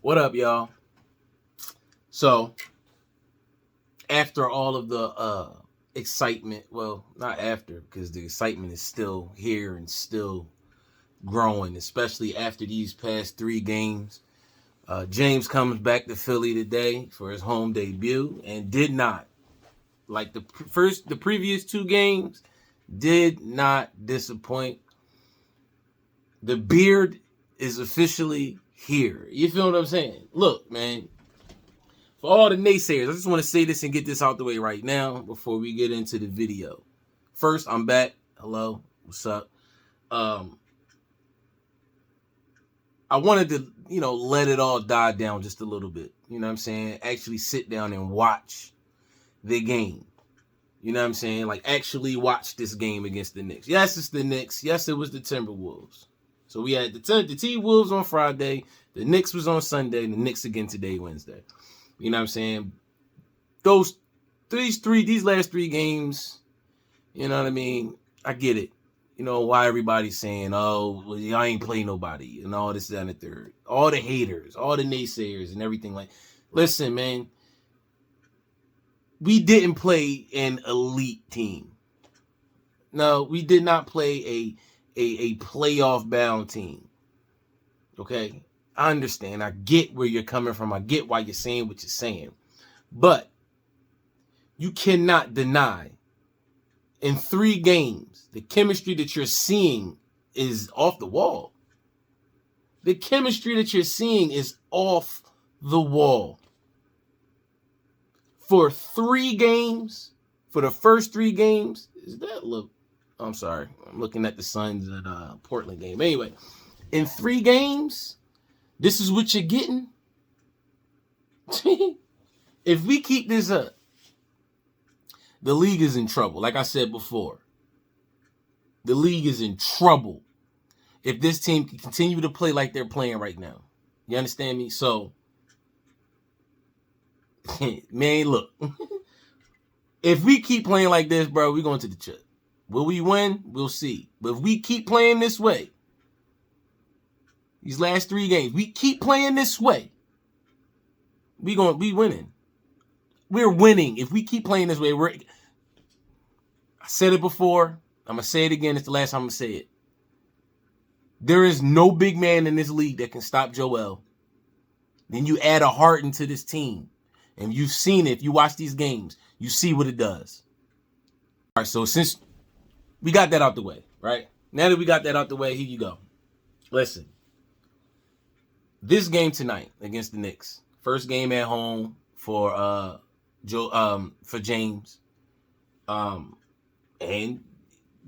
What up, y'all? So, after all of the excitement, well, not after, because the excitement is still here and still growing, especially after these past 3 games. James comes back to Philly today for his home debut and did not, like the previous 2 games, did not disappoint. The beard is officially here. You feel what I'm saying? Look, man, for all the naysayers, I just want to say this and get this out the way right now before we get into the video. First, I'm back. Hello. What's up? I wanted to, let it all die down just a little bit. You know what I'm saying? Actually sit down and watch the game. You know what I'm saying? Like, actually watch this game against the Knicks. Yes, it's the Knicks. Yes, it was the Timberwolves. So we had the T-Wolves on Friday. The Knicks was on Sunday. And the Knicks again today, Wednesday. You know what I'm saying? These last 3 games, you know what I mean? I get it. You know, why everybody's saying, oh, well, I ain't play nobody, and all this, that, and the third. All the haters, all the naysayers, and everything like. Listen, man. We didn't play an elite team. No, we did not play a playoff-bound team. Okay? I understand. I get where you're coming from. I get why you're saying what you're saying. But you cannot deny in 3 games, the chemistry that you're seeing is off the wall. The chemistry that you're seeing is off the wall. For 3 games, for the first 3 games, I'm sorry. I'm looking at the Suns at Portland game. Anyway, in 3 games, this is what you're getting. If we keep this up, the league is in trouble. Like I said before, the league is in trouble if this team can continue to play like they're playing right now. You understand me? So, man, look. If we keep playing like this, bro, we're going to the chip. Will we win? We'll see. But if we keep playing this way, these last 3 games, we keep playing this way, we winning. We're winning. If we keep playing this way, I said it before. I'm going to say it again. It's the last time I'm going to say it. There is no big man in this league that can stop Joel. Then you add a Harden to this team. And you've seen it. If you watch these games, you see what it does. All right, so since we got that out the way, right? Now that we got that out the way, here you go. Listen. This game tonight against the Knicks. First game at home for James. And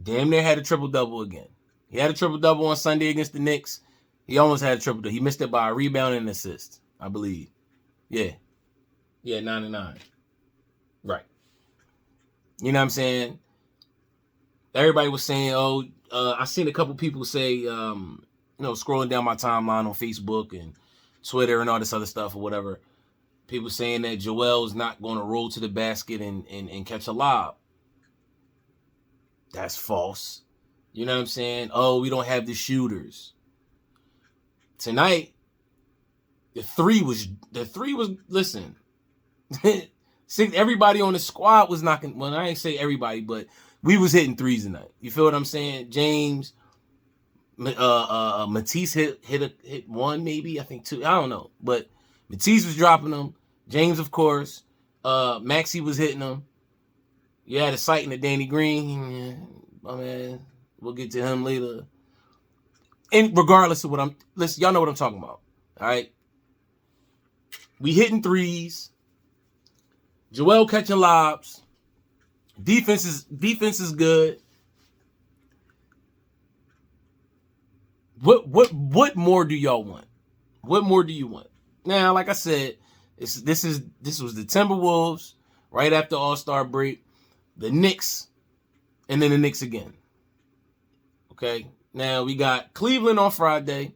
damn near had a triple-double again. He had a triple-double on Sunday against the Knicks. He almost had a triple-double. He missed it by a rebound and an assist, I believe. Yeah, 9-9. Right. You know what I'm saying? Everybody was saying, I seen a couple people say, scrolling down my timeline on Facebook and Twitter and all this other stuff or whatever, people saying that Joel is not going to roll to the basket and catch a lob. That's false. You know what I'm saying? Oh, we don't have the shooters. Tonight, the three was, listen, everybody on the squad was knocking, well, I ain't say everybody, but we was hitting threes tonight. You feel what I'm saying? James, Matisse hit 1, maybe, I think 2, I don't know, but Matisse was dropping them. James, of course, Maxey was hitting them. You had a sighting of Danny Green. My man, we'll get to him later. And regardless of y'all know what I'm talking about. All right. We hitting threes. Joel catching lobs. Defense is good. What more do y'all want? What more do you want? Now, like I said, this was the Timberwolves right after All-Star break. The Knicks, and then the Knicks again. Okay? Now, we got Cleveland on Friday.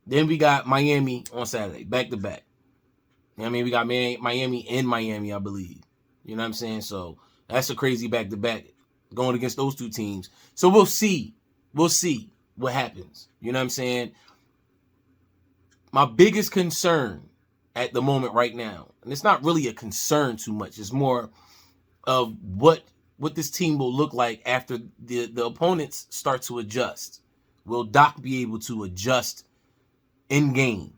Then we got Miami on Saturday, back-to-back. You know what I mean? We got Miami in Miami, I believe. You know what I'm saying? So, that's a crazy back-to-back going against those 2 teams. So, we'll see. We'll see what happens. You know what I'm saying? My biggest concern at the moment right now. And it's not really a concern too much. It's more of what this team will look like after the opponents start to adjust. Will Doc be able to adjust in game?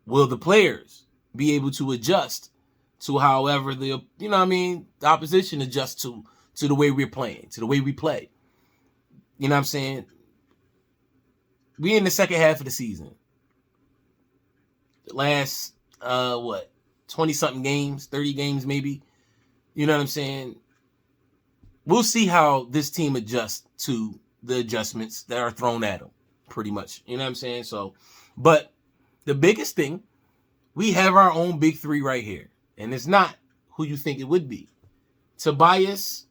Will the players be able to adjust to however the opposition adjusts to the way we're playing, to the way we play? You know what I'm saying? We in the second half of the season. The last 20-something games, 30 games maybe. You know what I'm saying? We'll see how this team adjusts to the adjustments that are thrown at them, pretty much. You know what I'm saying? So, but the biggest thing, we have our own big three right here. And it's not who you think it would be. Tobias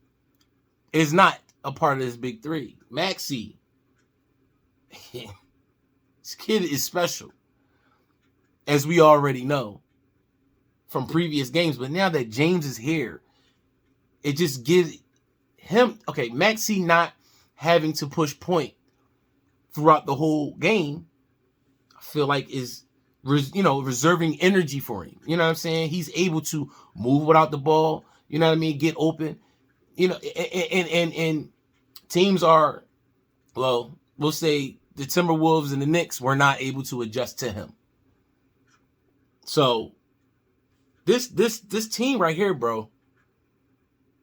is not a part of this big three. Maxey, this kid is special, as we already know from previous games. But now that James is here, it just gives him, Maxey not having to push point throughout the whole game, I feel like is, reserving energy for him. You know what I'm saying? He's able to move without the ball, you know what I mean? Get open, and teams are, well, we'll say the Timberwolves and the Knicks were not able to adjust to him. So this team right here, bro,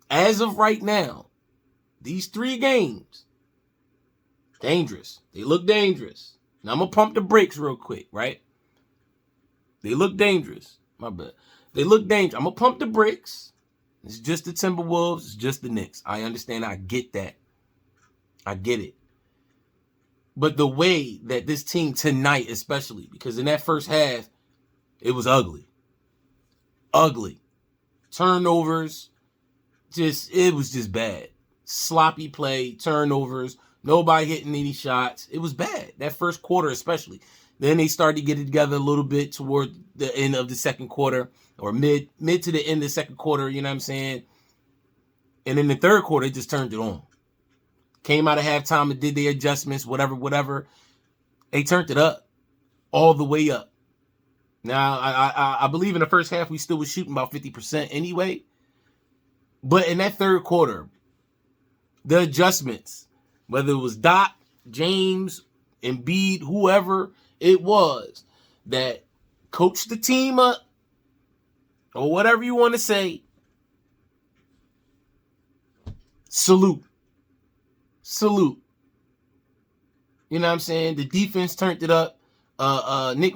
as of right now, these 3 games, dangerous. They look dangerous. Now I'm going to pump the brakes real quick, right? They look dangerous. My bad. They look dangerous. I'm going to pump the brakes. It's just the Timberwolves. It's just the Knicks. I understand. I get that. I get it. But the way that this team tonight, especially, because in that first half, it was ugly. Ugly. Turnovers. It was just bad. Sloppy play, turnovers, nobody hitting any shots. It was bad. That first quarter especially. Then they started to get it together a little bit toward the end of the second quarter, or mid to the end of the second quarter, you know what I'm saying? And in the third quarter, they just turned it on. Came out of halftime and did their adjustments, whatever. They turned it up, all the way up. Now, I believe in the first half, we still was shooting about 50% anyway. But in that third quarter, the adjustments, whether it was Doc, James, Embiid, whoever it was that coached the team up, or whatever you want to say, salute. You know what I'm saying? The defense turned it up. Nick,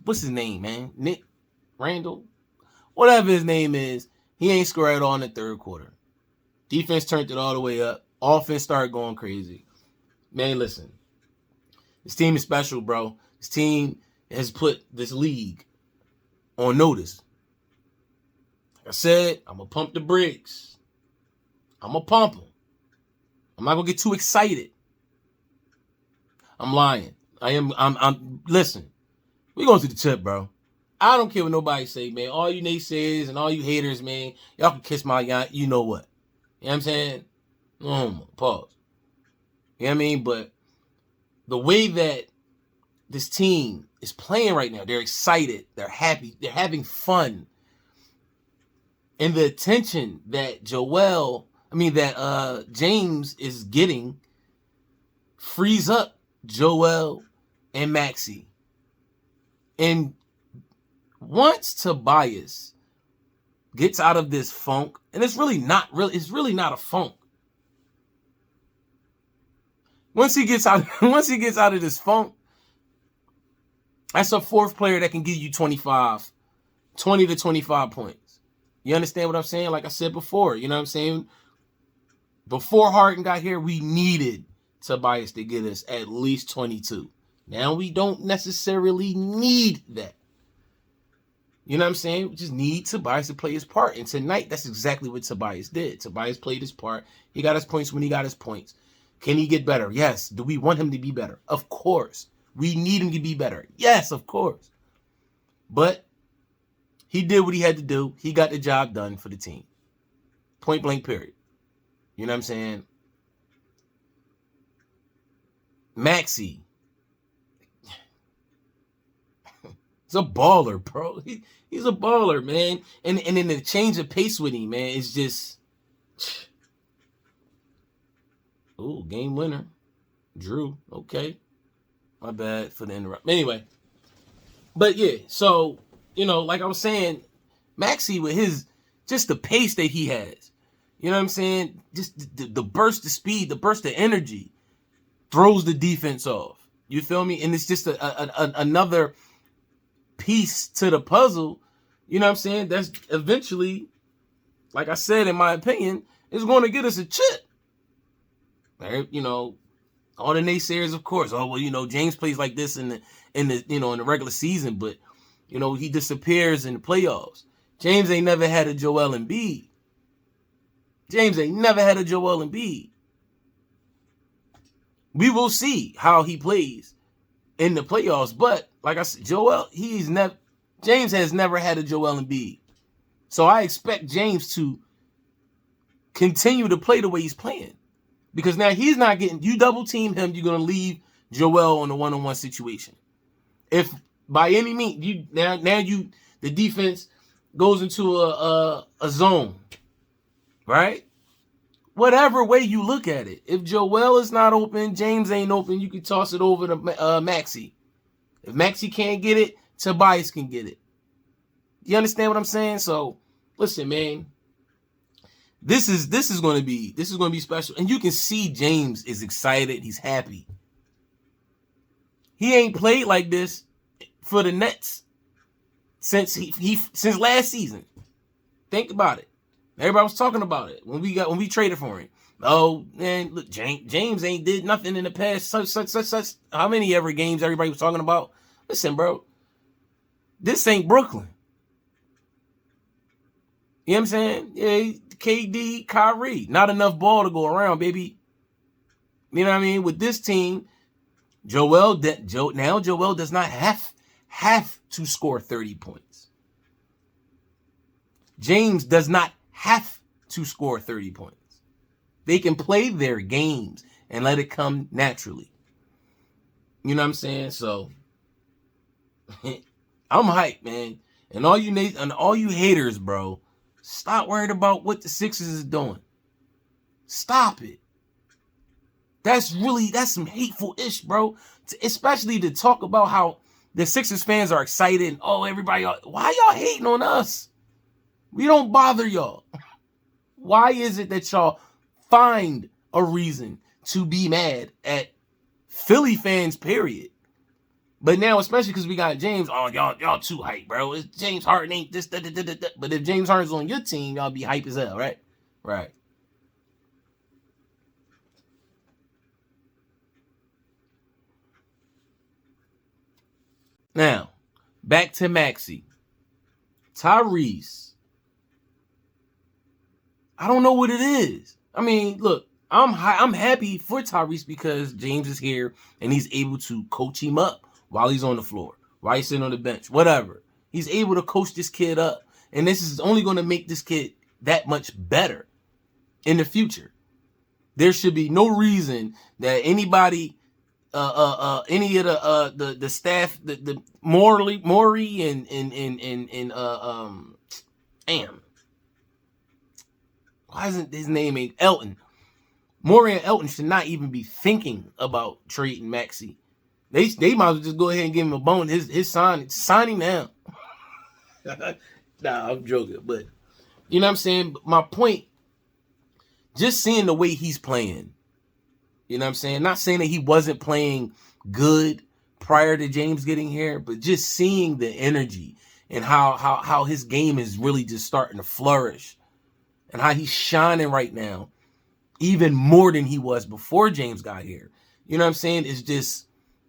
what's his name, man? Nick Randall, whatever his name is, he ain't scored at all in the third quarter. Defense turned it all the way up. Offense started going crazy. Man, listen. This team is special, bro. This team has put this league on notice. Like I said, I'm going to pump the brakes. I'm going to pump them. I'm not going to get too excited. I'm lying. Listen, we're going to the tip, bro. I don't care what nobody say, man. All you naysayers and all you haters, man, y'all can kiss my you know what. You know what I'm saying? Pause. You know what I mean? But the way that this team is playing right now, they're excited, they're happy, they're having fun. And the attention that James is getting frees up Joel and Maxey. And once Tobias gets out of this funk, and it's really not a funk. Once he gets out of this funk, that's a fourth player that can give you 20 to 25 points. You understand what I'm saying? Like I said before, you know what I'm saying? Before Harden got here, we needed Tobias to get us at least 22. Now we don't necessarily need that. You know what I'm saying? We just need Tobias to play his part. And tonight, that's exactly what Tobias did. Tobias played his part. He got his points when he got his points. Can he get better? Yes. Do we want him to be better? Of course. We need him to be better. Yes, of course. But he did what he had to do. He got the job done for the team. Point blank, period. You know what I'm saying? Maxey. He's a baller, bro. He's a baller, man. And then the change of pace with him, man, it's just. Ooh, game winner. Drew. Okay. My bad for the interrupt. Anyway. But yeah, so, like I was saying, Maxey with just the pace that he has. You know what I'm saying? Just the burst of speed, the burst of energy throws the defense off. You feel me? And it's just another piece to the puzzle. You know what I'm saying? That's eventually, like I said, in my opinion, is going to get us a chip. Right? All the naysayers, of course. Oh, well, James plays like this in the regular season, but he disappears in the playoffs. James ain't never had a Joel Embiid. We will see how he plays in the playoffs, but like I said, James has never had a Joel Embiid. So I expect James to continue to play the way he's playing. Because now he's not getting, you double team him, you're going to leave Joel in a one-on-one situation. If by any means, the defense goes into a zone, right? Whatever way you look at it. If Joel is not open, James ain't open, you can toss it over to Maxey. If Maxey can't get it, Tobias can get it. You understand what I'm saying? So, listen, man. This is going to be special. And you can see James is excited. He's happy. He ain't played like this for the Nets since since last season. Think about it. Everybody was talking about it when we traded for him. Oh man, look, James ain't did nothing in the past. Such. How many ever games everybody was talking about? Listen, bro, this ain't Brooklyn. You know what I'm saying? Yeah, KD, Kyrie, not enough ball to go around, baby. You know what I mean? With this team, Joel does not have to score 30 points. James does not have to score 30 points. They can play their games and let it come naturally. You know what I'm saying? So I'm hyped, man. And all you haters, bro, stop worrying about what the Sixers is doing. Stop it. That's some hateful ish, bro. Especially to talk about how the Sixers fans are excited and everybody, why y'all hating on us? We don't bother y'all. Why is it that y'all find a reason to be mad at Philly fans, period? But now, especially because we got James, y'all too hype, bro. It's James Harden ain't this, that. But if James Harden's on your team, y'all be hype as hell, right? Right. Now, back to Maxey. Tyrese. I don't know what it is. I mean, look, I'm happy for Tyrese because James is here and he's able to coach him up while he's on the floor, while he's sitting on the bench, whatever. He's able to coach this kid up. And this is only going to make this kid that much better in the future. There should be no reason that anybody, any of the staff, the Maury and why isn't his name ain't Elton? Maury and Elton should not even be thinking about trading Maxey. They might as well just go ahead and give him a bone. His signing now. Nah, I'm joking, but you know what I'm saying? My point, just seeing the way he's playing, you know what I'm saying? Not saying that he wasn't playing good prior to James getting here, but just seeing the energy and how his game is really just starting to flourish and how he's shining right now, even more than he was before James got here. You know what I'm saying? It's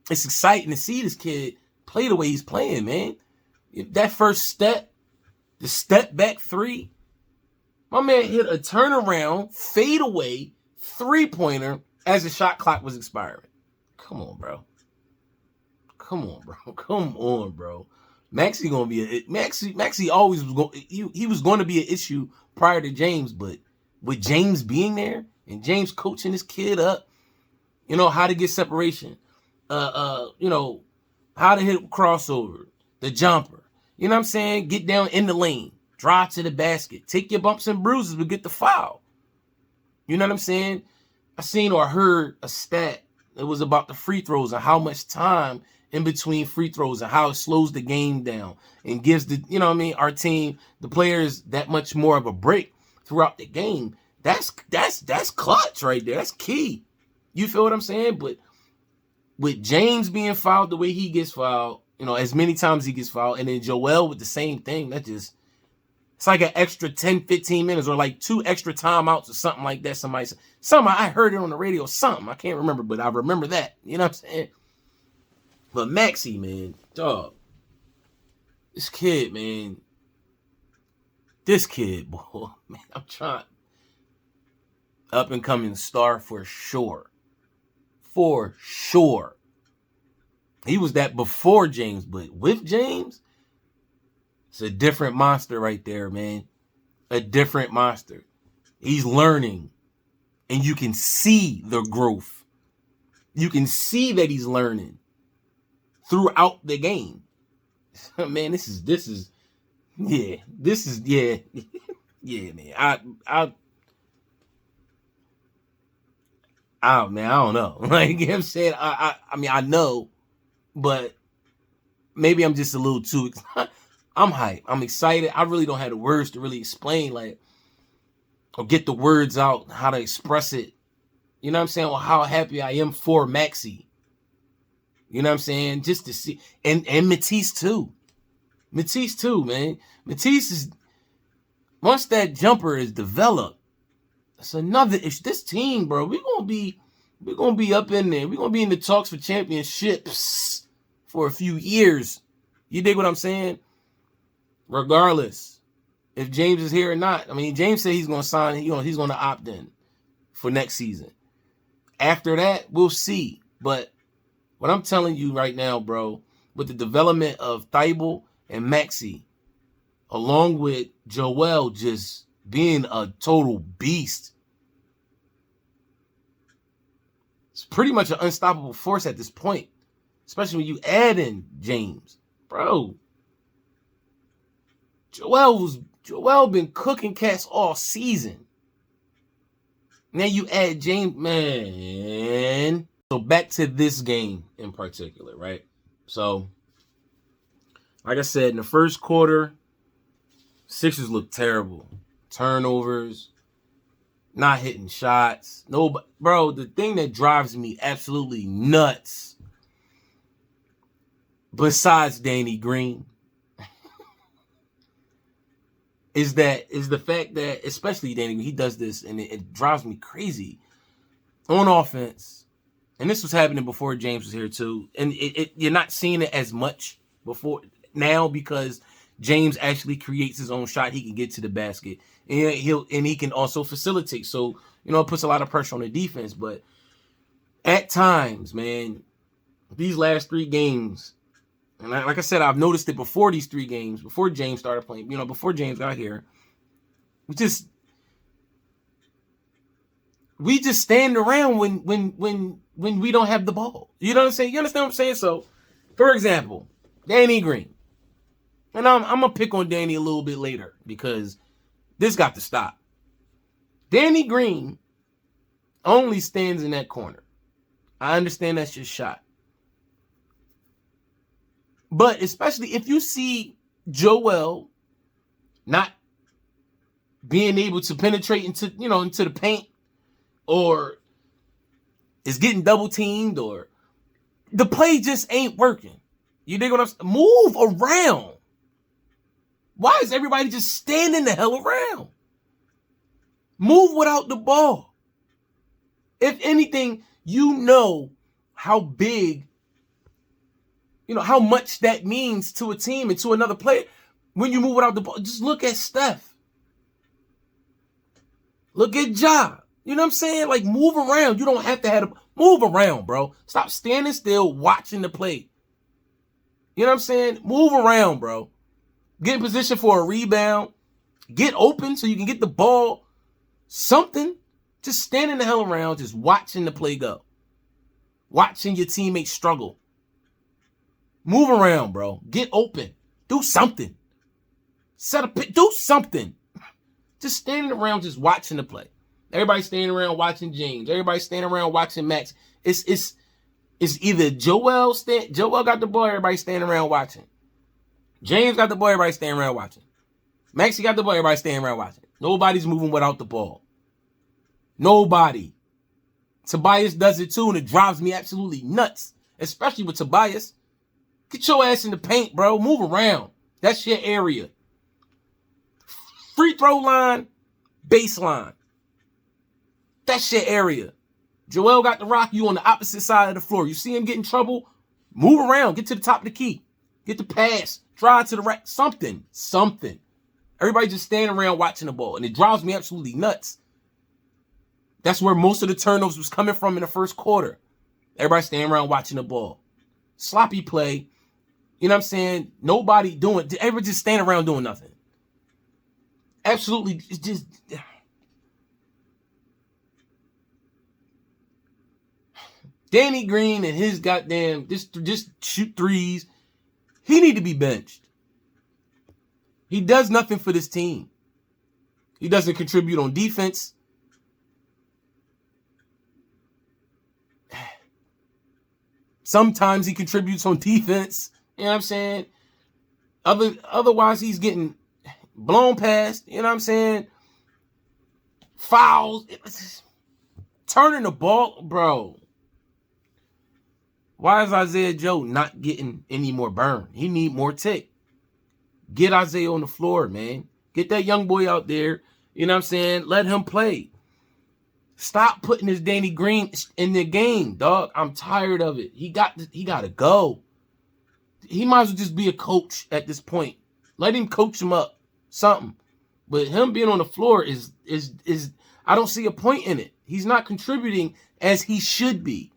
exciting to see this kid play the way he's playing, man. That first step, the step back three, my man hit a turnaround, fade away, 3-pointer as the shot clock was expiring. Come on, bro. Maxey gonna be Maxey always was going. He was going to be an issue prior to James, but with James being there and James coaching this kid up, how to get separation, how to hit crossover, the jumper. You know what I'm saying? Get down in the lane. Drive to the basket. Take your bumps and bruises, but get the foul. You know what I'm saying? I seen or heard a stat. It was about the free throws and how much time in between free throws and how it slows the game down and gives the, you know what I mean, our team, the players, that much more of a break throughout the game. That's clutch right there. That's key. You feel what I'm saying? But with James being fouled the way he gets fouled, you know, as many times he gets fouled, and then Joel with the same thing, that just, it's like an extra 10, 15 minutes or like 2 extra timeouts or something like that. Somebody said, I heard it on the radio, something. I can't remember, but I remember that. You know what I'm saying? But Maxey, man, dog, this kid, boy, man, I'm trying. Up and coming star for sure. For sure. He was that before James, but with James, it's a different monster right there, man. A different monster. He's learning, and you can see the growth. You can see that he's learning throughout the game. Man, this is yeah, man. Man, I don't know. Like, you know what I'm saying? I mean, I know, but maybe I'm just a little too, I'm hyped. I'm excited. I really don't have the words to really explain, like, or get the words out, how to express it. You know what I'm saying? Well, how happy I am for Maxey. You know what I'm saying? Just to see, and Matisse too. Matisse too, man. Matisse is, once that jumper is developed, that's another issue. This team, bro, we're gonna be up in there. We're gonna be in the talks for championships for a few years. You dig what I'm saying? Regardless if James is here or not. I mean, James said he's gonna sign. He's gonna opt in for next season. After that, we'll see. But what I'm telling you right now, bro, with the development of Thibault and Maxey, along with Joel just being a total beast, it's pretty much an unstoppable force at this point, especially when you add in James. Bro, Joel been cooking cats all season. Now you add James, man. So back to this game in particular, right? So, like I said, in the first quarter, Sixers looked terrible. Turnovers, not hitting shots. Nobody, bro, the thing that drives me absolutely nuts, besides Danny Green, is the fact that, especially Danny Green, he does this, and it drives me crazy. On offense, and this was happening before James was here too, and you're not seeing it as much before now because James actually creates his own shot. He can get to the basket, and he can also facilitate. So, it puts a lot of pressure on the defense. But at times, man, these last 3 games, and like I said, I've noticed it before these 3 games, before James started playing, before James got here, we just stand around when we don't have the ball. You know what I'm saying? You understand what I'm saying? So, for example, Danny Green. And I'm going to pick on Danny a little bit later because this got to stop. Danny Green only stands in that corner. I understand that's your shot. But especially if you see Joel not being able to penetrate into the paint, or is getting double teamed, or the play just ain't working. You dig what I'm saying? Move around. Why is everybody just standing the hell around? Move without the ball. If anything, how big, how much that means to a team and to another player when you move without the ball. Just look at Steph. Look at Ja. You know what I'm saying? Like, move around. You don't have to move around, bro. Stop standing still watching the play. You know what I'm saying? Move around, bro. Get in position for a rebound. Get open so you can get the ball. Something. Just standing the hell around, just watching the play go. Watching your teammates struggle. Move around, bro. Get open. Do something. Set a pick. Do something. Just standing around just watching the play. Everybody standing around watching James. Everybody standing around watching Max. It's either Joel got the ball, everybody standing around watching. James got the ball, everybody standing around watching. Maxey got the ball, everybody standing around watching. Nobody's moving without the ball. Nobody. Tobias does it too, and it drives me absolutely nuts. Especially with Tobias. Get your ass in the paint, bro. Move around. That's your area. Free throw line, baseline. That's your area. Joel got the rock, you on the opposite side of the floor. You see him get in trouble, move around, get to the top of the key. Get the pass, drive to the right, something. Everybody just standing around watching the ball, and it drives me absolutely nuts. That's where most of the turnovers was coming from in the first quarter. Everybody standing around watching the ball. Sloppy play. You know what I'm saying? Nobody doing, everybody just standing around doing nothing. Absolutely, it's just... Danny Green and his goddamn, just shoot threes. He need to be benched. He does nothing for this team. He doesn't contribute on defense. Sometimes he contributes on defense. You know what I'm saying? Otherwise, he's getting blown past. You know what I'm saying? Fouls. Turning the ball, bro. Why is Isaiah Joe not getting any more burn? He need more tick. Get Isaiah on the floor, man. Get that young boy out there. You know what I'm saying? Let him play. Stop putting this Danny Green in the game, dog. I'm tired of it. He got to go. He might as well just be a coach at this point. Let him coach him up. Something. But him being on the floor is I don't see a point in it. He's not contributing as he should be.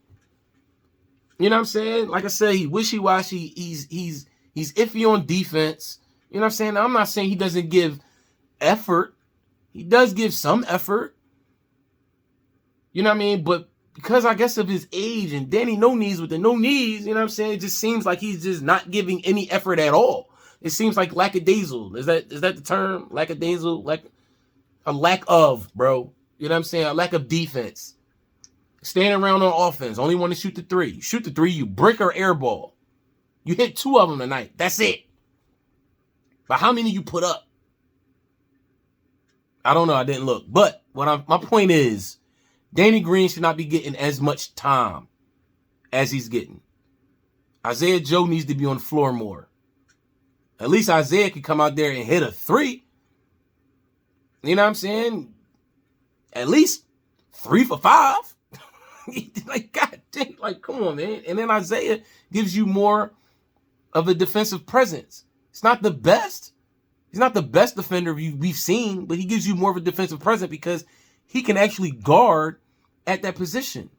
You know what I'm saying? Like I said, he wishy-washy. He's iffy on defense. You know what I'm saying? I'm not saying he doesn't give effort. He does give some effort. You know what I mean? But because I guess of his age and Danny no knees with the no knees, you know what I'm saying? It just seems like he's just not giving any effort at all. It seems like lackadaisical. Is that the term? Lackadaisical? Like a lack of, bro. You know what I'm saying? A lack of defense. Standing around on offense. Only want to shoot the three. You shoot the three, you brick or air ball. You hit 2 of them tonight. That's it. But how many you put up? I don't know. I didn't look. But my point is, Danny Green should not be getting as much time as he's getting. Isaiah Joe needs to be on the floor more. At least Isaiah can come out there and hit a 3. You know what I'm saying? At least 3 for 5. Like, God dang, like, come on, man. And then Isaiah gives you more of a defensive presence. It's not the best. He's not the best defender we've seen, but he gives you more of a defensive presence because he can actually guard at that position.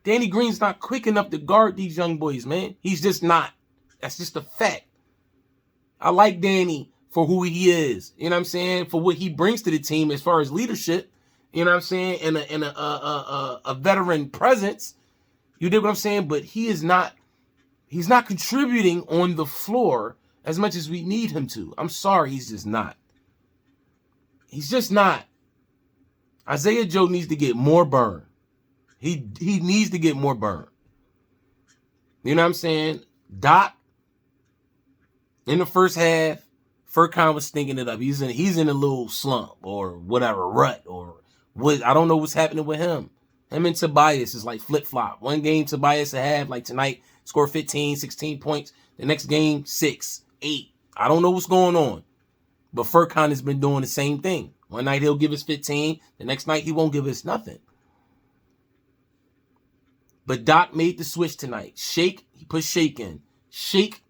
Danny Green's not quick enough to guard these young boys, man. He's just not. That's just a fact. I like Danny for who he is. You know what I'm saying? For what he brings to the team as far as leadership. You know what I'm saying? And a veteran presence. You dig what I'm saying? But he's not contributing on the floor as much as we need him to. I'm sorry, he's just not. He's just not. Isaiah Joe needs to get more burn. He needs to get more burn. You know what I'm saying? Doc, in the first half, Furkan was stinking it up. He's in a little slump or whatever, rut or what. I don't know what's happening with him. Him and Tobias is like flip-flop. One game, Tobias a half, like tonight, score 15, 16 points. The next game, 6, 8. I don't know what's going on. But Furkan has been doing the same thing. One night he'll give us 15. The next night he won't give us nothing. But Doc made the switch tonight. Shake, he put Shake in. Shake.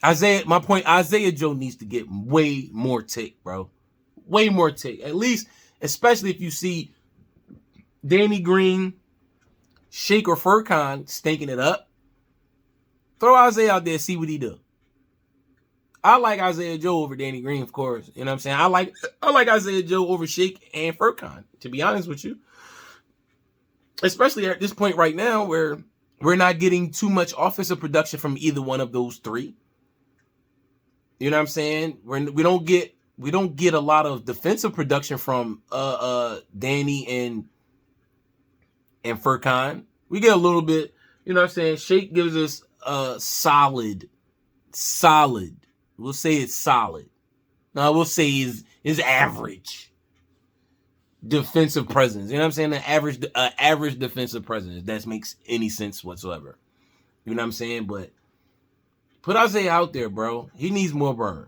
My point, Isaiah Joe needs to get way more tick, bro. Way more tick. At least, especially if you see Danny Green, Shake, or Furkan stinking it up. Throw Isaiah out there, see what he do. I like Isaiah Joe over Danny Green, of course. You know what I'm saying? I like Isaiah Joe over Shake and Furkan, to be honest with you. Especially at this point right now where We're not getting too much offensive production from either one of those three. You know what I'm saying? We don't get a lot of defensive production from Danny and Furkan. We get a little bit, you know what I'm saying? Shake gives us a solid. We'll say it's solid. No, we'll say is average defensive presence. You know what I'm saying? An average defensive presence. If that makes any sense whatsoever. You know what I'm saying? But put Isaiah out there, bro. He needs more burn.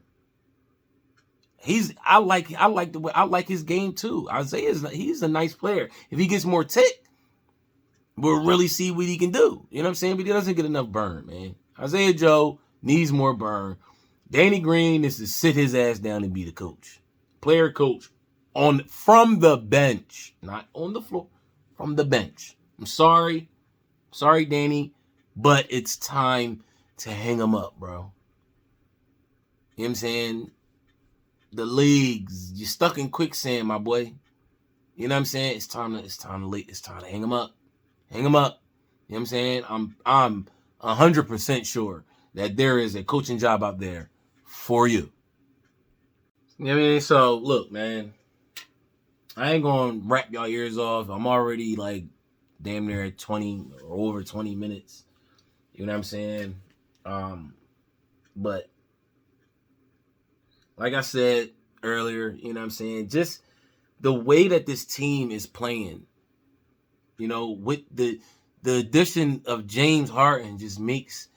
I like his game too. He's a nice player. If he gets more tick, we'll really see what he can do. You know what I'm saying? But he doesn't get enough burn, man. Isaiah Joe needs more burn. Danny Green is to sit his ass down and be the coach. Player coach from the bench. Not on the floor. From the bench. I'm sorry. Sorry, Danny. But it's time to hang him up, bro. You know what I'm saying? The leagues. You're stuck in quicksand, my boy. You know what I'm saying? It's time to hang him up. Hang him up. You know what I'm saying? I'm 100% sure that there is a coaching job out there for you. You know what I mean? So, look, man. I ain't going to wrap y'all ears off. I'm already, like, damn near at 20 or over 20 minutes. You know what I'm saying? But, like I said earlier, you know what I'm saying? Just the way that this team is playing, you know, with the addition of James Harden just makes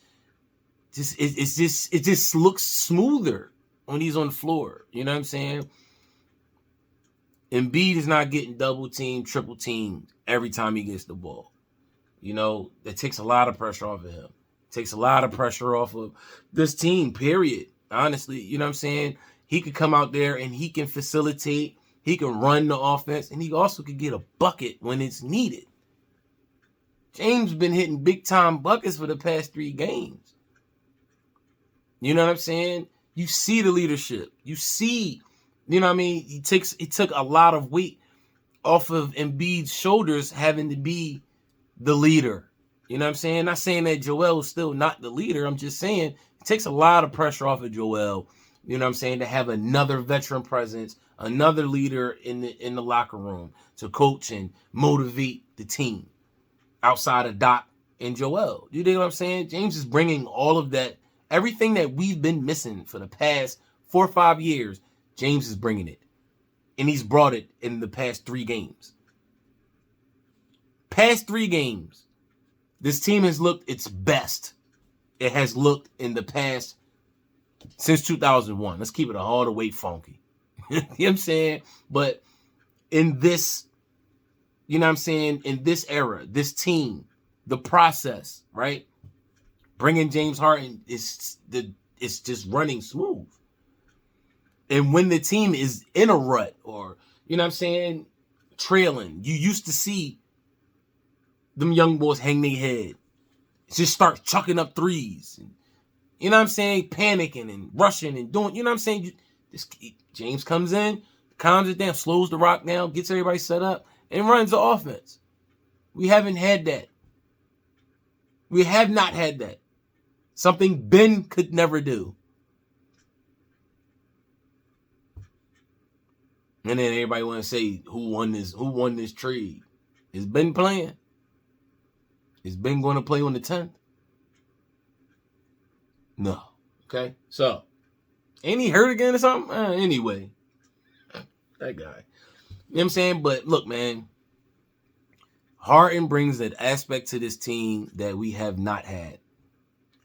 it just looks smoother when he's on the floor. You know what I'm saying? Embiid is not getting double teamed, triple teamed every time he gets the ball. You know, that takes a lot of pressure off of him. It takes a lot of pressure off of this team, period. Honestly, you know what I'm saying? He could come out there and he can facilitate. He can run the offense, and he also could get a bucket when it's needed. James been hitting big-time buckets for the past 3 games. You know what I'm saying? You see the leadership. You see, you know what I mean? He took a lot of weight off of Embiid's shoulders having to be the leader. You know what I'm saying? Not saying that Joel is still not the leader. I'm just saying it takes a lot of pressure off of Joel, you know what I'm saying, to have another veteran presence, another leader in the locker room to coach and motivate the team outside of Doc and Joel. You know what I'm saying? James is bringing all of that, everything that we've been missing for the past 4 or 5 years. James is bringing it. And he's brought it in the past 3 games. Past 3 games, this team has looked its best. It has looked in the past since 2001. Let's keep it all the way funky. You know what I'm saying? But in this, you know what I'm saying, in this era, this team, the process, right? Bringing James Harden it's just running smooth. And when the team is in a rut or, you know what I'm saying, trailing, you used to see them young boys hang their head. Just start chucking up threes. And, you know what I'm saying, panicking and rushing and doing, you know what I'm saying? James comes in, calms it down, slows the rock down, gets everybody set up, and runs the offense. We haven't had that. We have not had that. Something Ben could never do. And then everybody want to say who won this trade. Is Ben playing? Is Ben going to play on the 10th? No. Okay. So, ain't he hurt again or something? Anyway. That guy. You know what I'm saying? But look, man. Harden brings an aspect to this team that we have not had.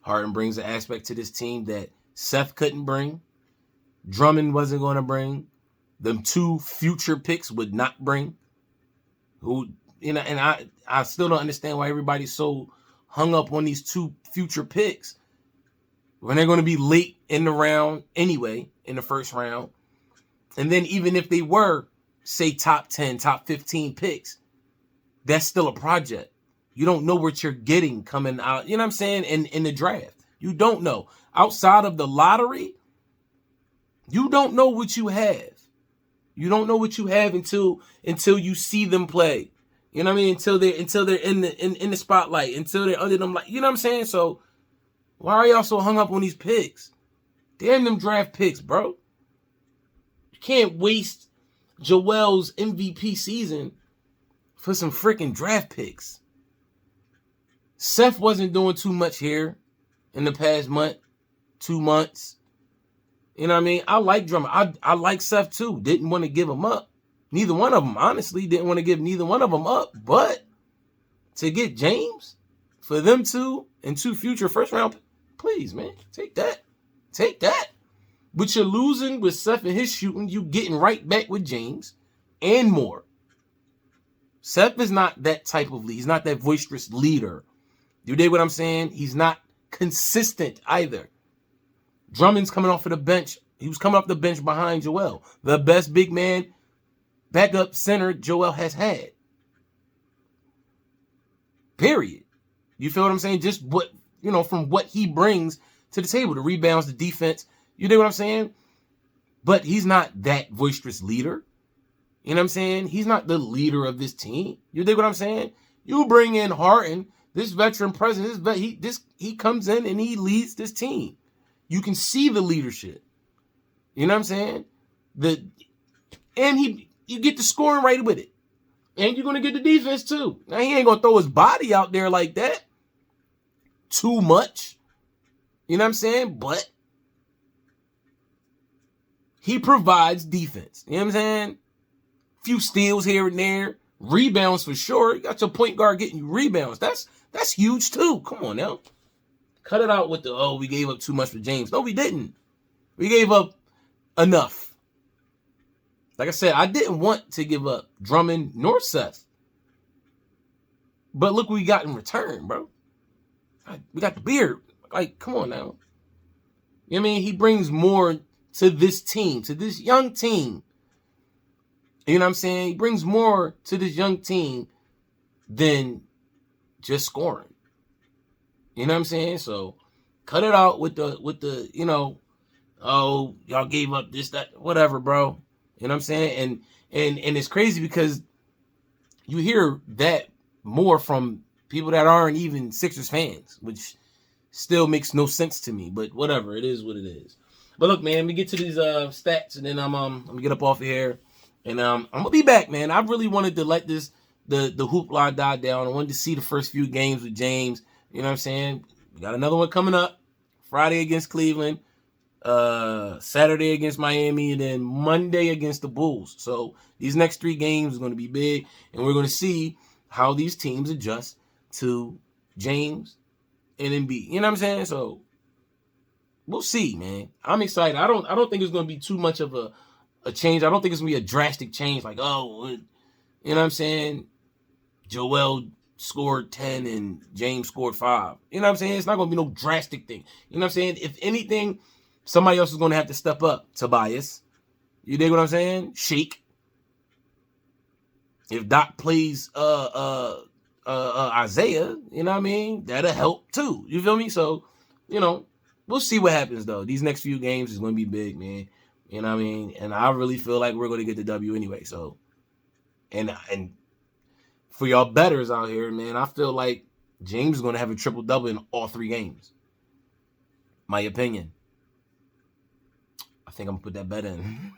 Harden brings an aspect to this team that Seth couldn't bring. Drummond wasn't going to bring. Them 2 future picks would not bring. Who, you know, and I still don't understand why everybody's so hung up on these 2 future picks when they're going to be late in the round anyway, in the first round. And then even if they were, say, top 10, top 15 picks, that's still a project. You don't know what you're getting coming out. You know what I'm saying? In the draft. You don't know. Outside of the lottery, you don't know what you have. You don't know what you have until you see them play. You know what I mean? Until they're in the spotlight, until they're under them, like, you know what I'm saying? So why are y'all so hung up on these picks? Damn them draft picks, bro. You can't waste Joel's MVP season for some freaking draft picks. Seth wasn't doing too much here in the past month, 2 months. You know what I mean? I like Drummond. I like Seth too. Didn't want to give him up. Neither one of them, honestly, didn't want to give neither one of them up. But to get James, for them two and 2 future first round, please, man, take that. Take that. But you're losing with Seth and his shooting. You getting right back with James and more. Seth is not that type of leader. He's not that boisterous leader. You dig what I'm saying? He's not consistent either. Drummond's coming off of the bench. He was coming off the bench behind Joel. The best big man backup center Joel has had. Period. You feel what I'm saying? Just what, from what he brings to the table, the rebounds, the defense. You dig what I'm saying? But he's not that boisterous leader. You know what I'm saying? He's not the leader of this team. You dig what I'm saying? You bring in Harden, this veteran president, he comes in and he leads this team. You can see the leadership. You know what I'm saying? You get the scoring right with it. And you're going to get the defense too. Now, he ain't going to throw his body out there like that too much. You know what I'm saying? But he provides defense. You know what I'm saying? Few steals here and there. Rebounds for sure. You got your point guard getting you rebounds. That's huge too. Come on now. Cut it out with we gave up too much for James. No, we didn't. We gave up enough. Like I said, I didn't want to give up Drummond nor Seth. But look what we got in return, bro. We got the beard. Like, come on now. You know what I mean? He brings more to this team, to this young team. You know what I'm saying? He brings more to this young team than just scoring. You know what I'm saying? So cut it out with the y'all gave up this, that, whatever, bro. You know what I'm saying? And it's crazy because you hear that more from people that aren't even Sixers fans, which still makes no sense to me. But whatever, it is what it is. But look, man, let me get to these stats, and then I'm gonna get up off of here, and I'm gonna be back, man. I really wanted to let the hoopla die down. I wanted to see the first few games with James. You know what I'm saying? We got another one coming up. Friday against Cleveland, Saturday against Miami, and then Monday against the Bulls. So these next 3 games are going to be big, and we're going to see how these teams adjust to James and Embiid. You know what I'm saying? So we'll see, man. I'm excited. I don't think it's going to be too much of a change. I don't think it's going to be a drastic change. Like, you know what I'm saying? Joel scored 10 and James scored 5. You know what I'm saying? It's not going to be no drastic thing. You know what I'm saying? If anything, somebody else is going to have to step up. Tobias. You dig what I'm saying? Sheik. If Doc plays Isaiah, you know what I mean? That'll help too. You feel me? So, we'll see what happens though. These next few games is going to be big, man. You know what I mean? And I really feel like we're going to get the W anyway. So, and for y'all bettors out here, man, I feel like James is going to have a triple-double in all 3 games. My opinion. I think I'm going to put that bet in.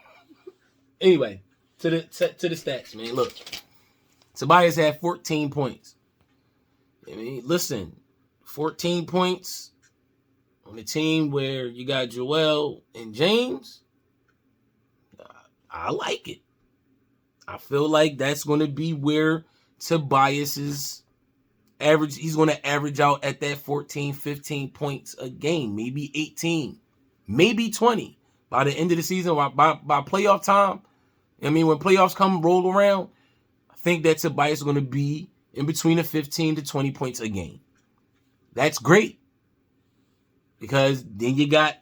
Anyway, to the stats, man. Look, Tobias had 14 points. I mean, listen, 14 points on a team where you got Joel and James. I like it. I feel like that's going to be where Tobias's average, he's going to average out at that 14, 15 points a game, maybe 18, maybe 20 by the end of the season, by playoff time. I mean, when playoffs roll around, I think that Tobias is going to be in between the 15 to 20 points a game. That's great. Because then you got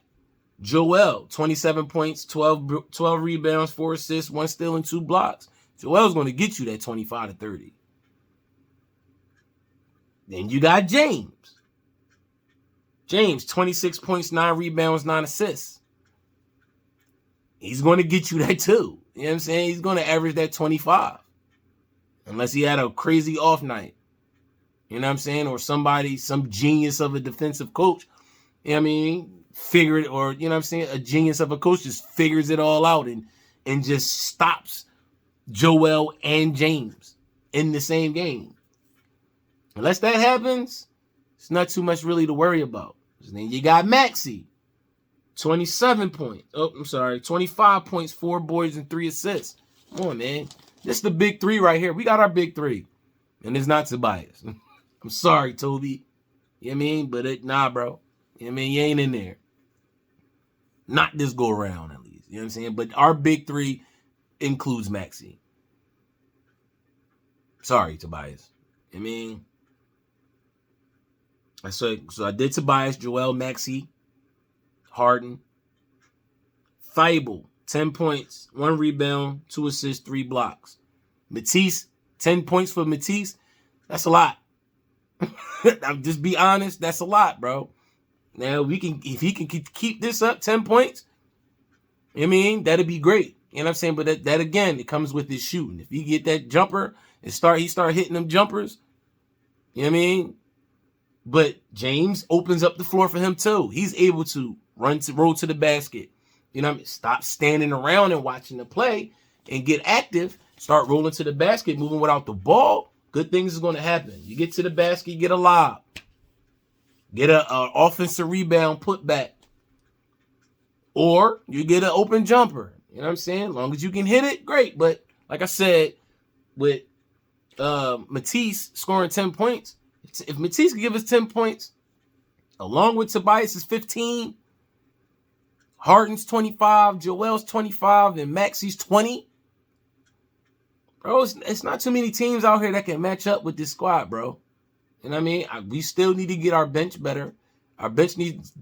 Joel, 27 points, 12 rebounds, 4 assists, 1 steal, and 2 blocks. Joel's going to get you that 25 to 30. Then you got James. James, 26 points, 9 rebounds, 9 assists. He's going to get you that too. You know what I'm saying? He's going to average that 25. Unless he had a crazy off night. You know what I'm saying? Or somebody, some genius of a defensive coach, you know what I mean, figure it, or, you know what I'm saying, a genius of a coach just figures it all out and just stops Joel and James in the same game. Unless that happens, it's not too much really to worry about. Then you got Maxey, 27 points. 25 points, 4 boards, and 3 assists. Come on, man. This is the big three right here. We got our big three. And it's not Tobias. I'm sorry, Toby. You know what I mean? But nah, bro. You know what I mean? You ain't in there. Not this go around, at least. You know what I'm saying? But our big three includes Maxey. Sorry, Tobias. You know what I mean? So I did Tobias, Joel, Maxey, Harden. Thibault, 10 points, 1 rebound, 2 assists, 3 blocks. Matisse, 10 points for Matisse. That's a lot. I'll just be honest, that's a lot, bro. Now, if he can keep this up, 10 points, you know what I mean, that'd be great. You know what I'm saying? But that again, it comes with his shooting. If he get that jumper and he start hitting them jumpers, you know what I mean? But James opens up the floor for him too. He's able to roll to the basket. You know what I mean? Stop standing around and watching the play and get active. Start rolling to the basket, moving without the ball. Good things is going to happen. You get to the basket, you get a lob. Get an offensive rebound put back. Or you get an open jumper. You know what I'm saying? As long as you can hit it, great. But like I said, with Matisse scoring 10 points, if Matisse can give us 10 points, along with Tobias' 15, Harden's 25, Joel's 25, and Maxey's 20, bro, it's not too many teams out here that can match up with this squad, bro. You know what I mean? We still need to get our bench better. Our bench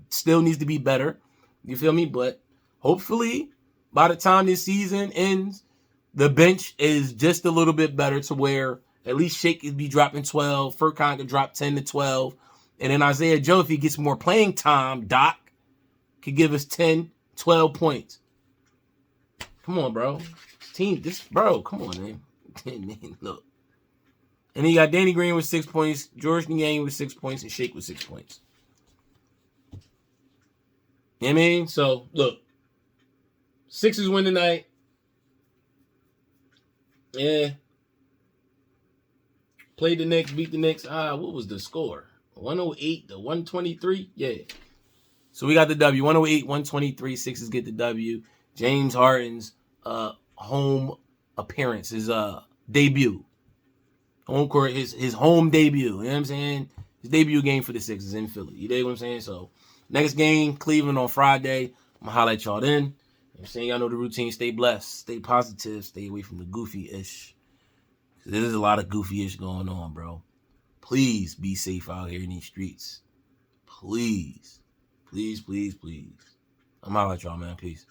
still needs to be better. You feel me? But hopefully, by the time this season ends, the bench is just a little bit better to where at least Shake could be dropping 12, Furkan could drop 10 to 12, and then Isaiah Joe, if he gets more playing time, Doc could give us 10, 12 points. Come on, bro. Come on, man. Look. And then you got Danny Green with 6 points, George Niang with 6 points, and Shake with 6 points. You know what I mean? So, look. Sixers win tonight. Yeah. Played the Knicks, beat the Knicks. What was the score? 108 to 123? Yeah. So we got the W. 108, 123. Sixers get the W. James Harden's home appearance, his debut. Home court, his home debut. You know what I'm saying? His debut game for the Sixers in Philly. You dig what I'm saying? So, next game, Cleveland on Friday. I'm going to highlight y'all then. You know what I'm saying? Y'all know the routine. Stay blessed. Stay positive. Stay away from the goofy-ish. There's a lot of goofy-ish going on, bro. Please be safe out here in these streets. Please. Please, please, please. I'm out at y'all, man. Peace.